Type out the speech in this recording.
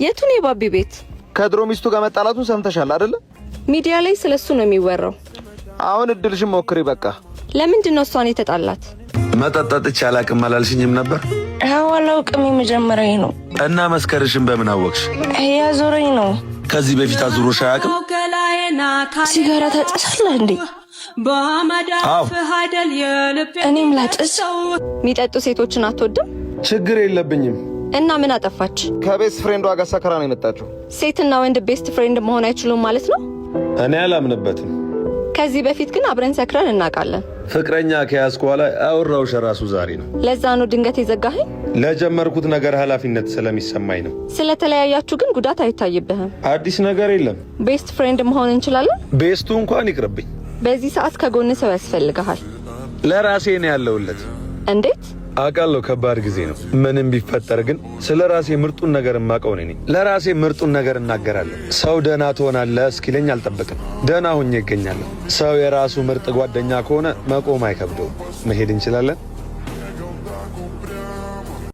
የቱን የባቢ ቤት? ከድሮ ሚስቱ ጋር መጣላቱን ሰምተሻል አይደለ? ሚዲያ ላይ ስለሱ ነው የሚወራው። አሁን እድልሽን ሞክሪ በቃ። ለምንድን ነው እሷን የተጣላት? መጠጣት አላውቅም አላልሽኝም ነበር? አዎ አላውቅም፣ የመጀመሪያዬ ነው። እና መስከረሽን በምን አወቅሽ? ያዞረኝ ነው። ከዚህ በፊት አዙሮሽ አያውቅም? ሲጋራ ታጨሳለህ እንዴ? አዎ። እኔም ላጨስ። የሚጠጡ ሴቶችን አትወድም? ችግር የለብኝም። እና ምን አጠፋች? ከቤስት ፍሬንዷ ጋር ሰክራ ነው የመጣችው። ሴትና ወንድ ቤስት ፍሬንድ መሆን አይችሉም ማለት ነው? እኔ አላምንበትም። ከዚህ በፊት ግን አብረን ሰክረን እናውቃለን። ፍቅረኛ ከያዝኩ በኋላ አወራሁሽ ራሱ ዛሬ ነው። ለዛ ነው ድንገት የዘጋኸኝ? ለጀመርኩት ነገር ኃላፊነት ስለሚሰማኝ ነው። ስለተለያያችሁ ግን ጉዳት አይታይብህም? አዲስ ነገር የለም። ቤስት ፍሬንድ መሆን እንችላለን? ቤስቱ እንኳን ይቅርብኝ። በዚህ ሰዓት ከጎን ሰው ያስፈልግሃል። ለራሴ ነው ያለውለት። እንዴት? አውቃለሁ ከባድ ጊዜ ነው። ምንም ቢፈጠር ግን ስለ ራሴ ምርጡን ነገር የማውቀው ነኝ። ለራሴ ምርጡን ነገር እናገራለሁ። ሰው ደህና ትሆናለህ እስኪለኝ አልጠብቅም። ደህና ሆኜ ይገኛለሁ። ሰው የራሱ ምርጥ ጓደኛ ከሆነ መቆም አይከብደውም። መሄድ እንችላለን?